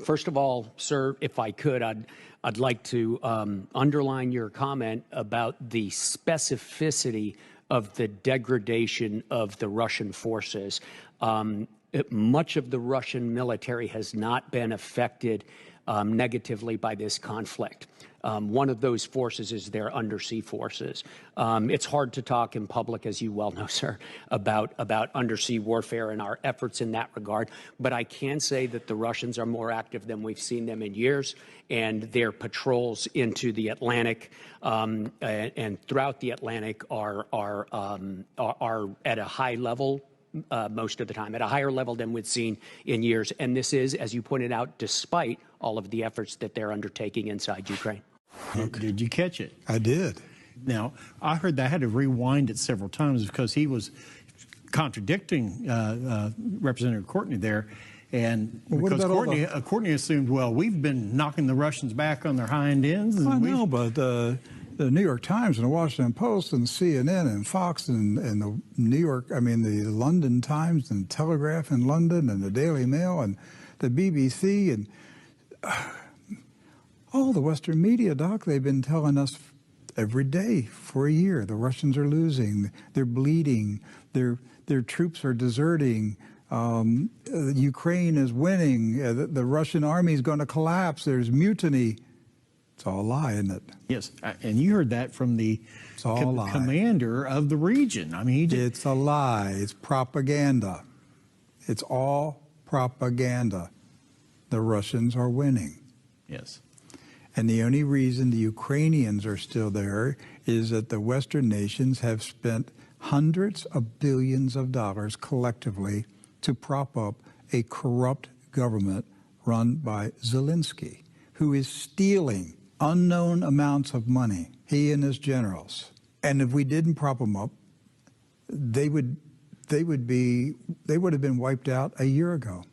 First of all, sir, if I could, I'd like to underline your comment about the specificity of the degradation of the Russian forces. Much of the Russian military has not been affected negatively by this conflict. One of those forces is their undersea forces. It's hard to talk in public, as you well know, sir, about undersea warfare and our efforts in that regard. But I can say that the Russians are more active than we've seen them in years, and their patrols into the Atlantic and throughout the Atlantic are at a high level. Most of the time, at a higher level than we've seen in years. And this is, as you pointed out, despite all of the efforts that they're undertaking inside Ukraine. Okay. Did you catch it? I did. Now, I heard that I had to rewind it several times because he was contradicting Representative Courtney there. And because Courtney assumed, well, we've been knocking the Russians back on their hind ends. And I know, but the New York Times and the Washington Post and CNN and Fox and the the London Times and Telegraph in London and the Daily Mail and the BBC and all the Western media, Doc, they've been telling us every day for a year the Russians are losing, they're bleeding, their troops are deserting, Ukraine is winning, the Russian army is going to collapse, there's mutiny. It's all a lie, isn't it? Yes, and you heard that from the commander of the region. I mean, it's a lie. It's propaganda. It's all propaganda. The Russians are winning. Yes. And the only reason the Ukrainians are still there is that the Western nations have spent hundreds of billions of dollars collectively to prop up a corrupt government run by Zelensky, who is stealing unknown amounts of money, he and his generals. And if we didn't prop them up, they would have been wiped out a year ago.